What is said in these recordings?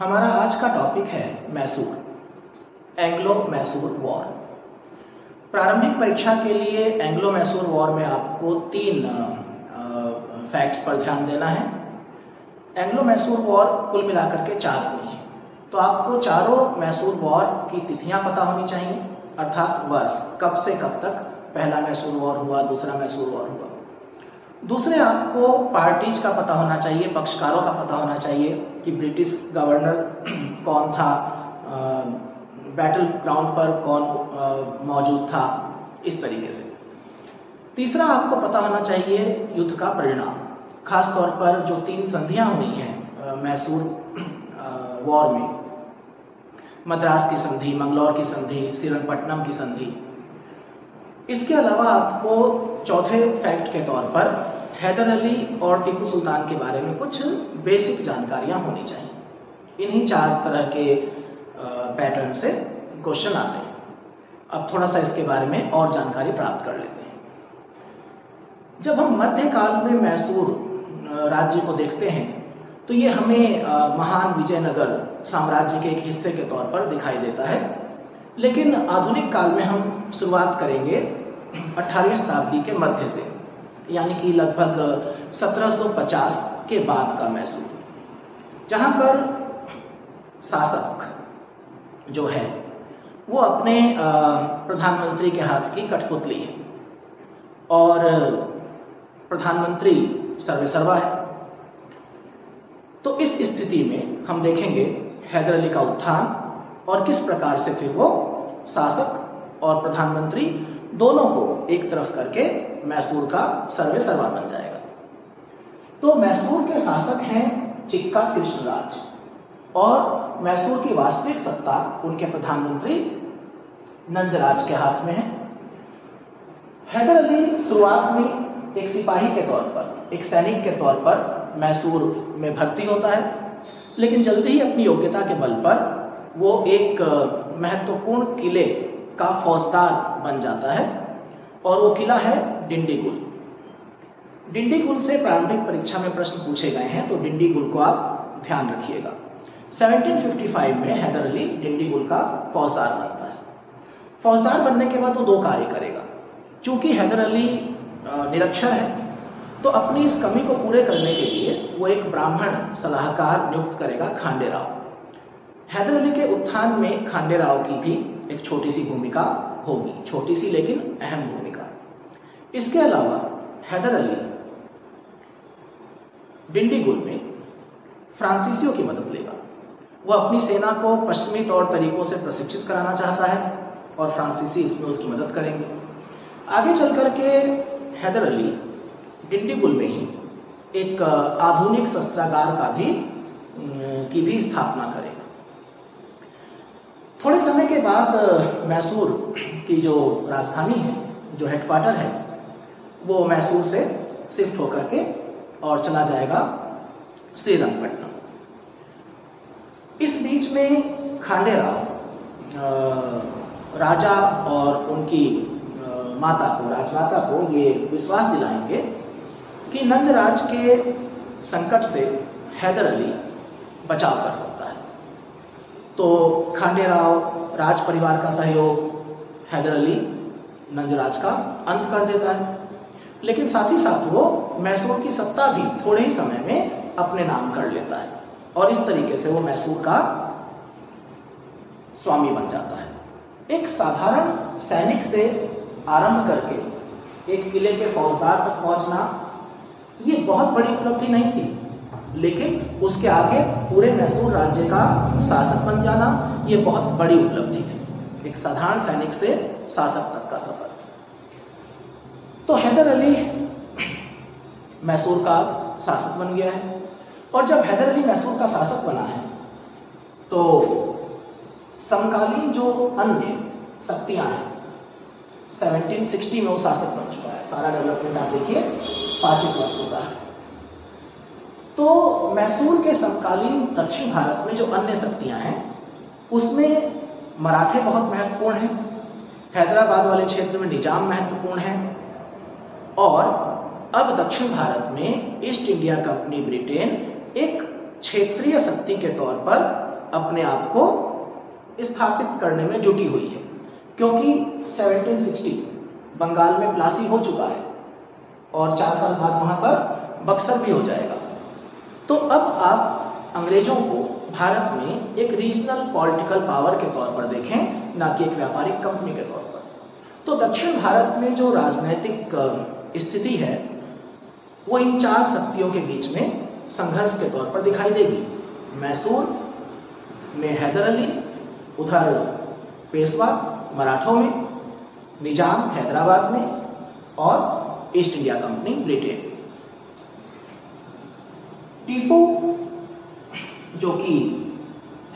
हमारा आज का टॉपिक है मैसूर, एंग्लो मैसूर वॉर। प्रारंभिक परीक्षा के लिए एंग्लो मैसूर वॉर में आपको 3 फैक्ट्स पर ध्यान देना है। एंग्लो मैसूर वॉर कुल मिलाकर के 4 हुई हैं, तो आपको चारों मैसूर वॉर की तिथियां पता होनी चाहिए, अर्थात वर्ष, कब से कब तक पहला मैसूर वॉर हुआ, दूसरा मैसूर वॉर हुआ। दूसरे, आपको पार्टीज का पता होना चाहिए, पक्षकारों का पता होना चाहिए कि ब्रिटिश गवर्नर कौन था, बैटल ग्राउंड पर कौन मौजूद था, इस तरीके से। तीसरा, आपको पता होना चाहिए युद्ध का परिणाम, खास तौर पर जो 3 संधियां हुई हैं मैसूर वॉर में, मद्रास की संधि, मंगलौर की संधि, श्रीरंगपट्टनम की संधि। इसके अलावा आपको चौथे फैक्ट के तौर पर हैदर अली और टीपू सुल्तान के बारे में कुछ बेसिक जानकारियां होनी चाहिए। इन्हीं 4 तरह के पैटर्न से क्वेश्चन आते हैं। अब थोड़ा सा इसके बारे में और जानकारी प्राप्त कर लेते हैं। जब हम मध्यकाल में मैसूर राज्य को देखते हैं तो ये हमें महान विजयनगर साम्राज्य के एक हिस्से के तौर पर दिखाई देता है, लेकिन आधुनिक काल में हम शुरुआत करेंगे 18वीं शताब्दी के मध्य से, यानी कि लगभग 1750 के बाद का मैसूर, जहां पर शासक जो है वो अपने प्रधानमंत्री के हाथ की कठपुतली है और प्रधानमंत्री सर्वेसर्वा है। तो इस स्थिति में हम देखेंगे हैदर अली का उत्थान और किस प्रकार से फिर वो शासक और प्रधानमंत्री दोनों को एक तरफ करके मैसूर का सर्वेसर्वा बन जाएगा। तो मैसूर के शासक हैं चिक्का कृष्णराज और मैसूर की वास्तविक सत्ता उनके प्रधानमंत्री नंजराज के हाथ में है। हैदर अली शुरुआत में एक सिपाही के तौर पर, एक सैनिक के तौर पर मैसूर में भर्ती होता है, लेकिन जल्दी ही अपनी योग्यता के बल पर वो एक महत्वपूर्ण किले का फौजदार बन जाता है और वो किला है डिंडीगुल। डिंडीगुल से प्रारंभिक परीक्षा में प्रश्न पूछे गए हैं, तो डिंडीगुल को आप ध्यान रखिएगा। 1755 में हैदर अली डिंडीगुल का फौजदार बनता है। फौजदार बनने के बाद वो 2 कार्य करेगा। चूंकि हैदर अली निरक्षर है, तो अपनी इस कमी को पूरे करने के लिए वो एक ब्राह्मण सलाहकार नियुक्त करेगा, खांडे राव। हैदर अली के उत्थान में खांडे राव की भी एक छोटी सी भूमिका होगी, छोटी सी लेकिन अहम भूमिका। इसके अलावा हैदर अली डिंडीगुल में फ्रांसीसियों की मदद लेगा। वह अपनी सेना को पश्चिमी तौर तरीकों से प्रशिक्षित कराना चाहता है और फ्रांसीसी इसमें उसकी मदद करेंगे। आगे चल करके हैदर अली डिंडीगुल में ही एक आधुनिक शस्त्रागार की भी स्थापना करेगा। थोड़े समय के बाद मैसूर की जो राजधानी है, जो हेडक्वार्टर है, वो मैसूर से शिफ्ट होकर के और चला जाएगा श्रीरंगपट्टनम। इस बीच में खांडे राव राजा और उनकी माता को, राजमाता को ये विश्वास दिलाएंगे कि नंजराज के संकट से हैदर अली बचाव कर सकता है। तो खांडे राव, राज परिवार का सहयोग हैदर अली नंजराज का अंत कर देता है, लेकिन साथ ही साथ वो मैसूर की सत्ता भी थोड़े ही समय में अपने नाम कर लेता है और इस तरीके से वो मैसूर का स्वामी बन जाता है। एक साधारण सैनिक से आरंभ करके एक किले के फौजदार तक पहुंचना ये बहुत बड़ी उपलब्धि नहीं थी, लेकिन उसके आगे पूरे मैसूर राज्य का शासक बन जाना ये बहुत बड़ी उपलब्धि थी। एक साधारण सैनिक से शासक तक का सफर। तो हैदर अली मैसूर का शासक बन गया है और जब हैदर अली मैसूर का शासक बना है तो समकालीन जो अन्य शक्तियां हैं, 1760 में वो शासक बन चुका है। सारा डेवलपमेंट आप देखिए 5 वर्ष होता है। तो मैसूर के समकालीन दक्षिण भारत में जो अन्य शक्तियां हैं उसमें मराठे बहुत महत्वपूर्ण हैं, हैदराबाद वाले क्षेत्र में निजाम महत्वपूर्ण है और अब दक्षिण भारत में ईस्ट इंडिया कंपनी ब्रिटेन एक क्षेत्रीय शक्ति के तौर पर अपने आप को स्थापित करने में जुटी हुई है, क्योंकि 1760 बंगाल में प्लासी हो चुका है और 4 साल बाद वहां पर बक्सर भी हो जाएगा। तो अब आप अंग्रेजों को भारत में एक रीजनल पॉलिटिकल पावर के तौर पर देखें, ना कि एक व्यापारिक कंपनी के तौर पर। तो दक्षिण भारत में जो राजनीतिक स्थिति है वो इन 4 शक्तियों के बीच में संघर्ष के तौर पर दिखाई देगी। मैसूर में हैदर अली, उधर पेशवा मराठों में, निजाम हैदराबाद में और east India company Britain. Tipu जो कि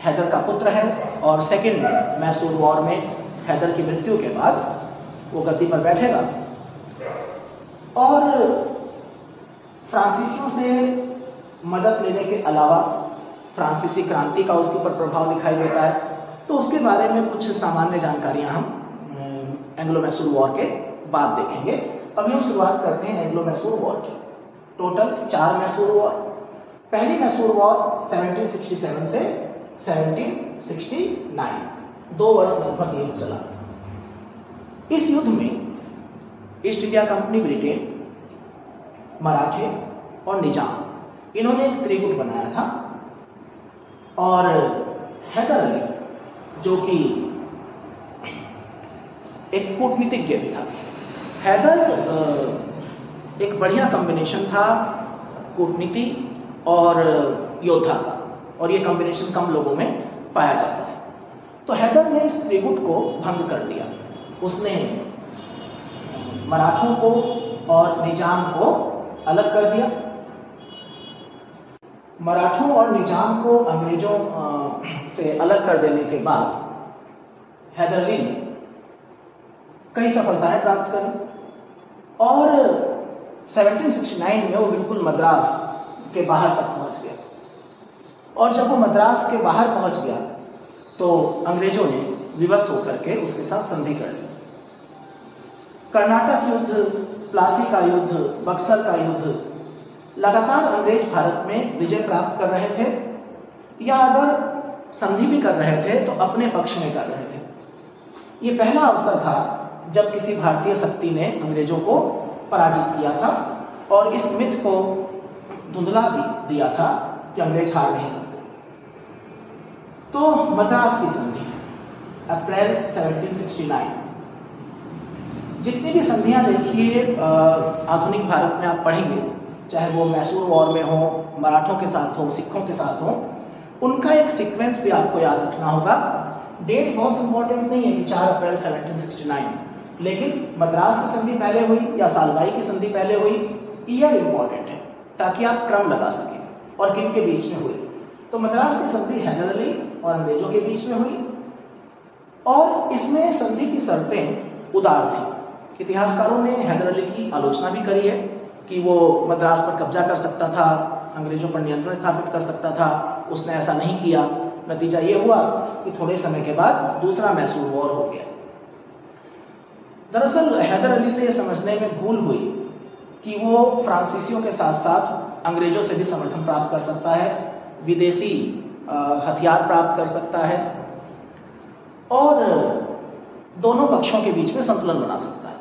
हैदर का पुत्र है और सेकेंड मैसूर वॉर में हैदर की मृत्यु के बाद वो गद्दी पर बैठेगा और फ्रांसीसियों से मदद लेने के अलावा फ्रांसीसी क्रांति का उसके ऊपर प्रभाव दिखाई देता है। तो उसके बारे में कुछ सामान्य जानकारियां हम एंग्लो मैसूर वॉर के बाद देखेंगे। अभी हम शुरुआत करते हैं एंग्लो मैसूर वॉर की। Total 4 Mysore war. पहली मैसूर वॉर 1767 से 1769, 2 वर्ष लगभग युद्ध चला। इस युद्ध में ईस्ट इंडिया कंपनी ब्रिटेन, मराठे और निजाम इन्होंने एक त्रिगुट बनाया था और हैदर अली जो कि एक कूटनीतिज्ञ भी था। हैदर एक बढ़िया कॉम्बिनेशन था कूटनीति और योद्धा का, और ये कॉम्बिनेशन कम लोगों में पाया जाता है। तो हैदर ने इस त्रिगुट को भंग कर दिया। उसने मराठों को और निजाम को अलग कर दिया। मराठों और निजाम को अंग्रेजों से अलग कर देने के बाद हैदर अली ने कई सफलताएं प्राप्त करी और 1769 में वो बिल्कुल मद्रास के बाहर तक पहुंच गया। और जब वो मद्रास के बाहर पहुंच गया तो अंग्रेजों ने विवश होकर के उसके साथ संधि कर ली। कर्नाटक युद्ध, प्लासी का युद्ध, बक्सर का युद्ध, लगातार अंग्रेज भारत में विजय प्राप्त कर रहे थे, या अगर संधि भी कर रहे थे तो अपने पक्ष में कर रहे थे। ये पहला अवसर था जब किसी भारतीय शक्ति ने अंग्रेजों को पराजित किया था और इस मिथ को धुंधला दिया था कि अंग्रेज हार नहीं सकते। तो मद्रास की संधि अप्रैल 1769। जितनी भी संधियां देखिए आधुनिक भारत में आप पढ़ेंगे, चाहे वो मैसूर वॉर में हो, मराठों के साथ हो, सिखों के साथ हो, उनका एक सीक्वेंस भी आपको याद रखना होगा। डेट बहुत इंपॉर्टेंट नहीं है कि 4 अप्रैल 1769, लेकिन मद्रास की संधि पहले हुई या सालबाई की संधि पहले हुई, ईयर इंपॉर्टेंट है ताकि आप क्रम लगा सकें और किन के बीच में हुई। तो मद्रास की संधि हैदर अली और अंग्रेजों के बीच में हुई और इसमें संधि की शर्तें उदार थी। इतिहासकारों ने हैदर अली की आलोचना भी करी है कि वो मद्रास पर कब्जा कर सकता था, अंग्रेजों पर नियंत्रण स्थापित कर सकता था। उसने ऐसा नहीं किया। नतीजा ये हुआ कि थोड़े समय के बाद दूसरा मैसूर वॉर हो गया। दरअसल हैदर अली से ये समझने में भूल हुई कि वो फ्रांसीसियों के साथ साथ अंग्रेजों से भी समर्थन प्राप्त कर सकता है, विदेशी हथियार प्राप्त कर सकता है और दोनों पक्षों के बीच में संतुलन बना सकता है।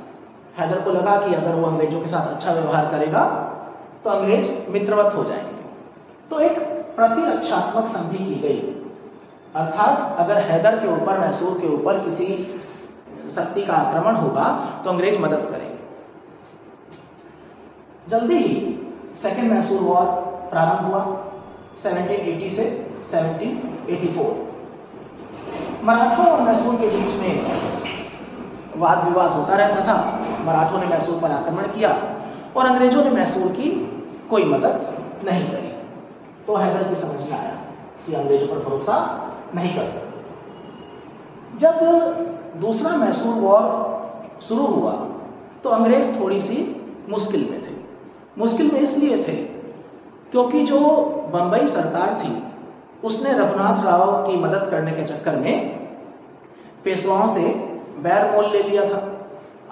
हैदर को लगा कि अगर वो अंग्रेजों के साथ अच्छा व्यवहार करेगा तो अंग्रेज मित्रवत हो जाएंगे। तो एक प्रतिरक्षात्मक संधि की गई, अर्थात अगर हैदर के ऊपर, मैसूर के ऊपर किसी शक्ति का आक्रमण होगा तो अंग्रेज मदद करेंगे। जल्दी ही सेकेंड मैसूर वॉर प्रारंभ हुआ 1780 से 1784। मराठों और मैसूर के बीच में वाद विवाद होता रहता था। मराठों ने मैसूर पर आक्रमण किया और अंग्रेजों ने मैसूर की कोई मदद नहीं करी। तो हैदर की समझ में आया कि अंग्रेजों पर भरोसा नहीं कर सकते। जब दूसरा मैसूर वॉर शुरू हुआ तो अंग्रेज थोड़ी सी मुश्किल में थे। मुश्किल में इसलिए थे क्योंकि जो बंबई सरकार थी उसने रघुनाथ राव की मदद करने के चक्कर में पेशवाओं से बैर मोल ले लिया था।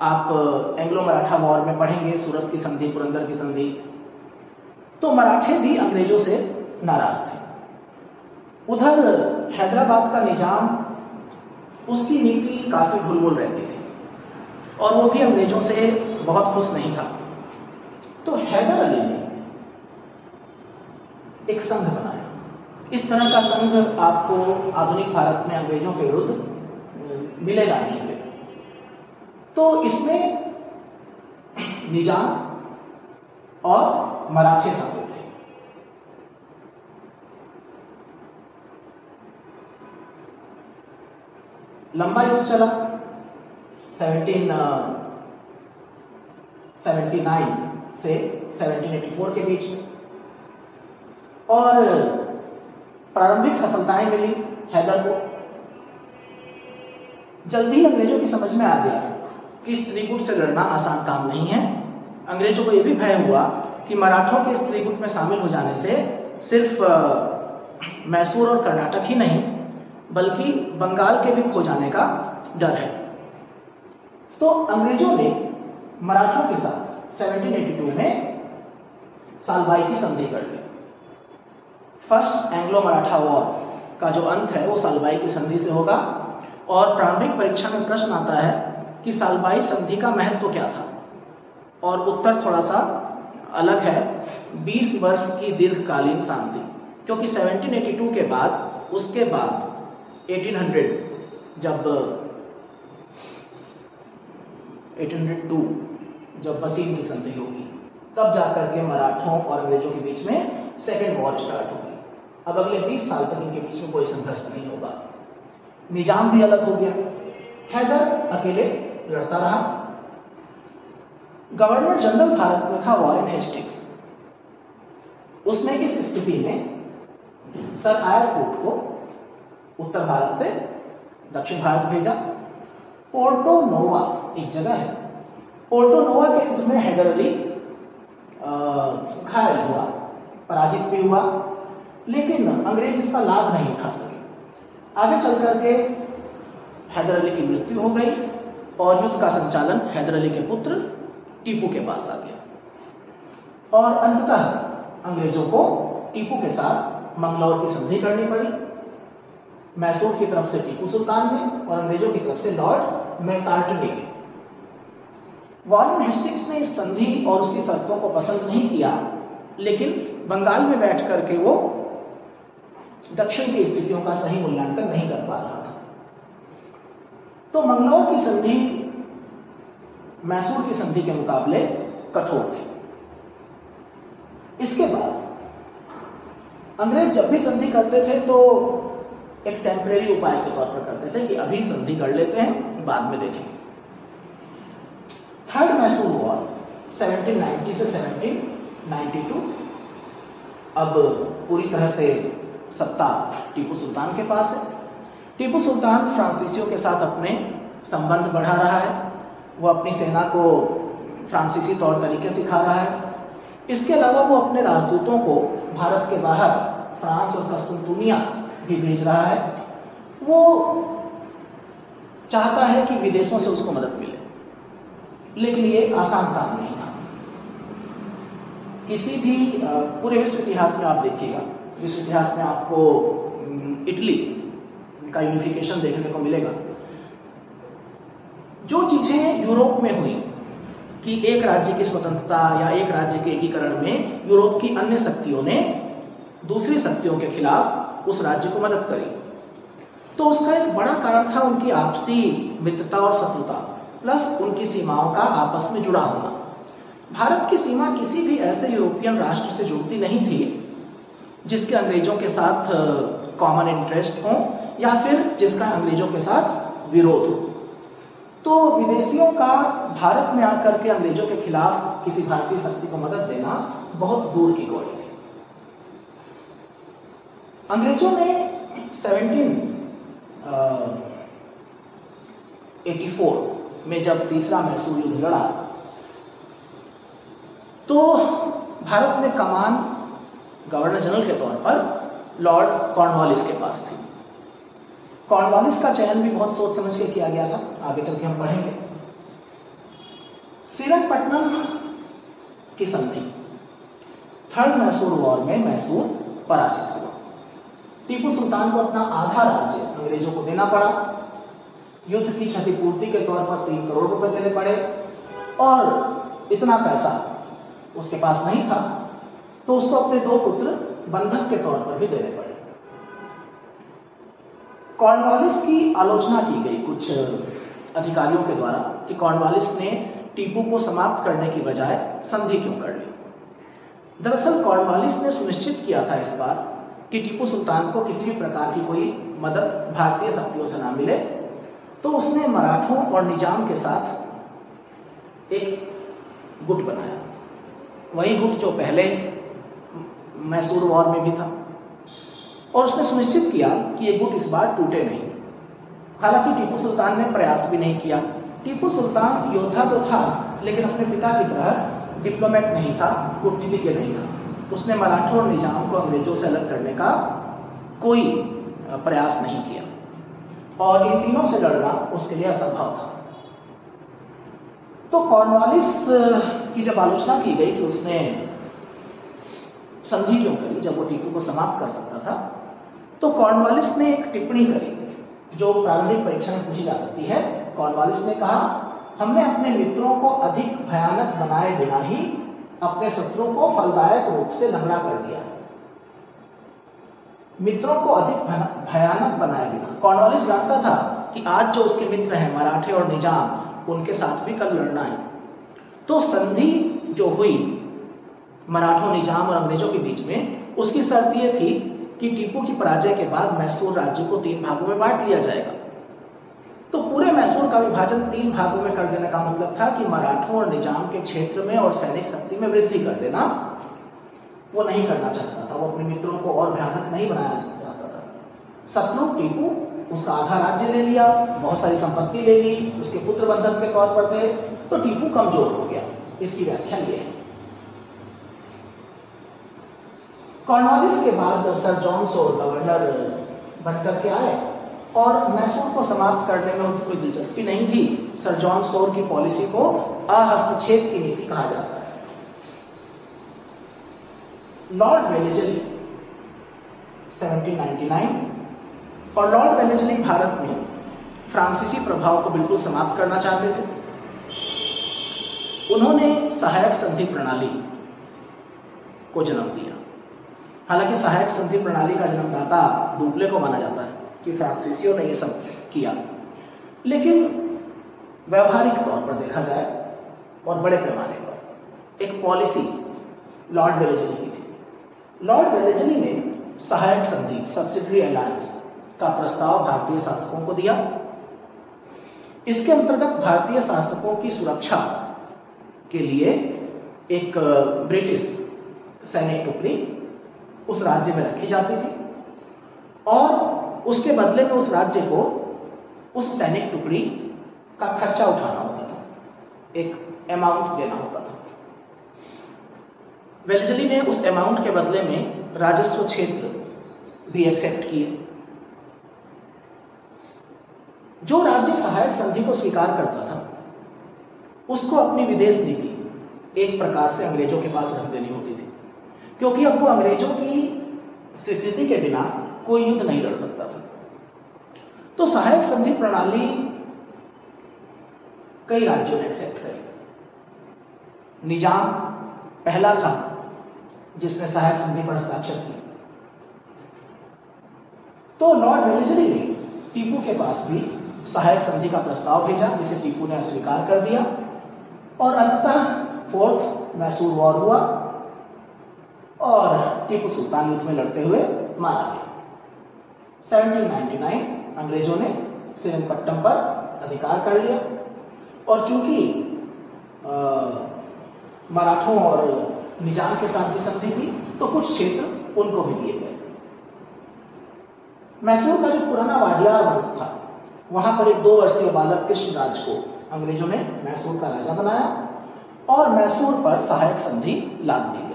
आप एंग्लो मराठा वॉर में पढ़ेंगे, सूरत की संधि, पुरंदर की संधि। तो मराठे भी अंग्रेजों से नाराज थे। उधर हैदराबाद का निजाम, उसकी नीति काफी ढुलमुल रहती थी और वो भी अंग्रेजों से बहुत खुश नहीं था। तो हैदर अली ने एक संघ बनाया। इस तरह का संघ आपको आधुनिक भारत में अंग्रेजों के विरुद्ध मिलेगा नहीं फिर। तो इसमें निजाम और मराठे शामिल थे। लंबा युद्ध चला 1779 से 1784 के बीच में, और प्रारंभिक सफलताएं मिली हैदर को। जल्दी अंग्रेजों की समझ में आ गया कि स्त्रीगुट से लड़ना आसान काम नहीं है। अंग्रेजों को यह भी भय हुआ कि मराठों के स्त्रीगुट में शामिल हो जाने से सिर्फ मैसूर और कर्नाटक ही नहीं बल्कि बंगाल के भी खो जाने का डर है। तो अंग्रेजों ने मराठों के साथ 1782 में सालबाई की संधि कर ली। फर्स्ट एंग्लो मराठा वॉर का जो अंत है वो सालबाई की संधि से होगा। और प्रारंभिक परीक्षा में प्रश्न आता है कि सालबाई संधि का महत्व क्या था, और उत्तर थोड़ा सा अलग है। 20 वर्ष की दीर्घकालीन शांति, क्योंकि 1782 के बाद, उसके बाद 1802 जब बसीन की संधि होगी, तब जाकर के मराठों और अंग्रेजों के बीच में सेकेंड वॉर स्टार्ट होगी। अब अगले 20 साल तक इनके बीच में कोई संघर्ष नहीं होगा। निजाम भी अलग हो गया, हैदर अकेले लड़ता रहा। गवर्नर जनरल भारत में था वॉरेन हेस्टिंग्स। उसने इस स्थिति में सर आयर कोर्ट को उत्तर भारत से दक्षिण भारत भेजा। पोर्टो नोवा एक जगह है, पोर्टो नोवा के युद्ध में हैदर अली घायल हुआ, पराजित भी हुआ, लेकिन अंग्रेज इसका लाभ नहीं उठा सके। आगे चल करके हैदर अली की मृत्यु हो गई और युद्ध का संचालन हैदर अली के पुत्र टीपू के पास आ गया। और अंततः अंग्रेजों को टीपू के साथ मंगलौर की संधि करनी पड़ी। मैसूर की तरफ से टीपू सुल्तान ने और अंग्रेजों की तरफ से लॉर्ड मैकार्टनी ने। वॉरेन हेस्टिंग्स ने इस संधि और उसकी शर्तों को पसंद नहीं किया, लेकिन बंगाल में बैठ करके वो दक्षिण की स्थितियों का सही मूल्यांकन नहीं कर पा रहा था। तो मंगलौर की संधि मैसूर की संधि के मुकाबले कठोर थी। इसके बाद अंग्रेज जब भी संधि करते थे तो एक टेम्परेरी उपाय के तौर पर करते थे कि अभी संधि कर लेते हैं, बाद में देखेंगे। थर्ड मैसूर वॉर 1790 से 1792, अब पूरी तरह से सत्ता टीपू सुल्तान के पास है। टीपू सुल्तान फ्रांसीसियों के साथ अपने संबंध बढ़ा रहा है। वो अपनी सेना को फ्रांसीसी तौर तरीके सिखा रहा है। इसके अलावा वो अपने राजदूतों को भारत के बाहर फ्रांस और कस्तूनतुनिया भी भेज रहा है। वो चाहता है कि विदेशों से उसको मदद मिले, लेकिन ये आसान काम नहीं था। किसी भी पूरे विश्व इतिहास में आप देखिएगा, विश्व इतिहास में आपको इटली का यूनिफिकेशन देखने को मिलेगा। जो चीजें यूरोप में हुई कि एक राज्य की स्वतंत्रता या एक राज्य के एकीकरण में यूरोप की अन्य शक्तियों ने दूसरी शक्तियों के खिलाफ उस राज्य को मदद करी, तो उसका एक बड़ा कारण था उनकी आपसी मित्रता और शत्रुता, प्लस उनकी सीमाओं का आपस में जुड़ा होना। भारत की सीमा किसी भी ऐसे यूरोपियन राष्ट्र से जुड़ती नहीं थी जिसके अंग्रेजों के साथ कॉमन इंटरेस्ट हो या फिर जिसका अंग्रेजों के साथ विरोध हो। तो विदेशियों का भारत में आकर के अंग्रेजों के खिलाफ किसी भारतीय शक्ति को मदद देना बहुत दूर की कौड़ी थी। अंग्रेजों ने 1784 में जब तीसरा मैसूर युद्ध लड़ा तो भारत में कमान गवर्नर जनरल के तौर पर लॉर्ड कॉर्नवालिस के पास थी। कॉर्नवालिस का चयन भी बहुत सोच समझ के किया गया था, आगे चल के हम पढ़ेंगे। श्रीरंगपट्टनम की संधि, थर्ड मैसूर वॉर में मैसूर पराजित हुआ। टीपू सुल्तान को अपना आधा राज्य अंग्रेजों को देना पड़ा, युद्ध की क्षतिपूर्ति के तौर पर 3 करोड़ रुपए देने पड़े, और इतना पैसा उसके पास नहीं था तो उसको अपने 2 पुत्र बंधक के तौर पर भी देने पड़े। कॉर्नवालिस की आलोचना की गई कुछ अधिकारियों के द्वारा कि कॉर्नवालिस ने टीपू को समाप्त करने की बजाय संधि क्यों कर ली। दरअसल कॉर्नवालिस ने सुनिश्चित किया था इस बार कि टीपू सुल्तान को किसी भी प्रकार की कोई मदद भारतीय शक्तियों से ना मिले, तो उसने मराठों और निजाम के साथ एक गुट बनाया, वही गुट जो पहले मैसूर वॉर में भी था, और उसने सुनिश्चित किया कि ये गुट इस बार टूटे नहीं। हालांकि टीपू सुल्तान ने प्रयास भी नहीं किया। टीपू सुल्तान योद्धा तो था, लेकिन अपने पिता की तरह डिप्लोमेट नहीं था, कूटनीतिज्ञ नहीं था। उसने मराठों और निजाम को अंग्रेजों से अलग करने का कोई प्रयास नहीं किया, और इन तीनों से लड़ना उसके लिए असंभव था। तो कॉर्नवालिस की जब आलोचना की गई कि उसने संधि क्यों करी जब वो टीपू को समाप्त कर सकता था, तो कॉर्नवालिस ने एक टिप्पणी करी जो प्रारंभिक परीक्षा में पूछी जा सकती है। कॉर्नवालिस ने कहा, हमने अपने मित्रों को अधिक भयानक बनाए बिना ही अपने शत्रुओं को फलदायक रूप से लंगड़ा कर दिया। मित्रों को अधिक भयानक बनाए बिना। कॉर्नवालिस जानता था कि आज जो उसके मित्र हैं मराठे और निजाम, उनके साथ भी कल लड़ना है। तो संधि जो हुई मराठों, निजाम और अंग्रेजों के बीच में, उसकी शर्त यह थी कि टीपू की पराजय के बाद मैसूर राज्य को 3 भागों में बांट लिया जाएगा। तो पूरे मैसूर का विभाजन 3 भागों में कर देने का मतलब था कि मराठों और निजाम के क्षेत्र में और सैनिक शक्ति में वृद्धि कर देना। वो नहीं करना चाहता था, वो अपने मित्रों को और भयानक नहीं बनाना चाहता था। शत्रु टीपू, उसका आधा राज्य ले लिया, बहुत सारी संपत्ति ले ली, उसके पुत्र बंधक के तौर पर थे, तो टीपू कमजोर हो गया। इसकी व्याख्या ये है। कॉर्नवालिस के बाद सर जॉन सोर गवर्नर बनकर के आए, और मैसूर को समाप्त करने में उनकी कोई दिलचस्पी नहीं थी। सर जॉन सोर की पॉलिसी को अहस्तक्षेप की नीति कहा जाता है। लॉर्ड वेलेस्ली 1799 और लॉर्ड वेलेस्ली भारत में फ्रांसीसी प्रभाव को बिल्कुल समाप्त करना चाहते थे। उन्होंने सहायक संधि प्रणाली को जन्म दिया। हालांकि सहायक संधि प्रणाली का जन्मदाता डुप्ले को माना जाता है कि फ्रांसीसियों ने यह सब किया, लेकिन व्यवहारिक तौर पर देखा जाए और बड़े पैमाने पर एक पॉलिसी लॉर्ड वेलेस्ली की थी। लॉर्ड वेलेस्ली ने सहायक संधि, सब्सिडरी अलायंस का प्रस्ताव भारतीय शासकों को दिया। इसके अंतर्गत भारतीय शासकों की सुरक्षा के लिए एक ब्रिटिश सैनिक टुकड़ी उस राज्य में रखी जाती थी, और उसके बदले में उस राज्य को उस सैनिक टुकड़ी का खर्चा उठाना होता था, एक अमाउंट देना होता था। वेलेस्ली ने उस अमाउंट के बदले में राजस्व क्षेत्र भी एक्सेप्ट किए। जो राज्य सहायक संधि को स्वीकार करता था, उसको अपनी विदेश नीति एक प्रकार से अंग्रेजों के पास रख देनी होती थी, क्योंकि अब वो अंग्रेजों की स्वीकृति के बिना कोई युद्ध नहीं लड़ सकता था। तो सहायक संधि प्रणाली कई राज्यों ने एक्सेप्ट करी। निजाम पहला था जिसने सहायक संधि पर हस्ताक्षर किया। तो लॉर्ड वेलेस्ली ने टीपू के पास भी सहायक संधि का प्रस्ताव भेजा, जिसे टीपू ने अस्वीकार कर दिया, और अंततः 4th मैसूर वॉर हुआ और टीपू सुल्तान युद्ध में लड़ते हुए मारा गया। 1799 अंग्रेजों ने श्रीरंगपट्टनम पर अधिकार कर लिया, और चूंकि मराठों और निजाम के साथ भी संधि थी, तो कुछ क्षेत्र उनको भी दिए गए। मैसूर का जो पुराना वाडियार वंश था, वहां पर एक 2 वर्षीय बालक कृष्णराज को अंग्रेजों ने मैसूर का राजा बनाया, और मैसूर पर सहायक संधि लाद दी गई।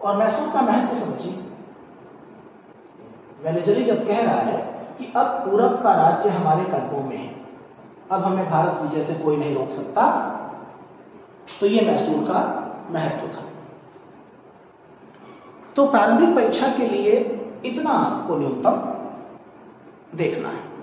और मैसूर का महत्व समझिए। वेलेस्ली जब कह रहा है कि अब पूरब का राज्य हमारे कब्जों में है, अब हमें भारत विजय से कोई नहीं रोक सकता, तो ये मैसूर का महत्व था। तो प्रारंभिक परीक्षा के लिए इतना आपको न्यूनतम देखना है।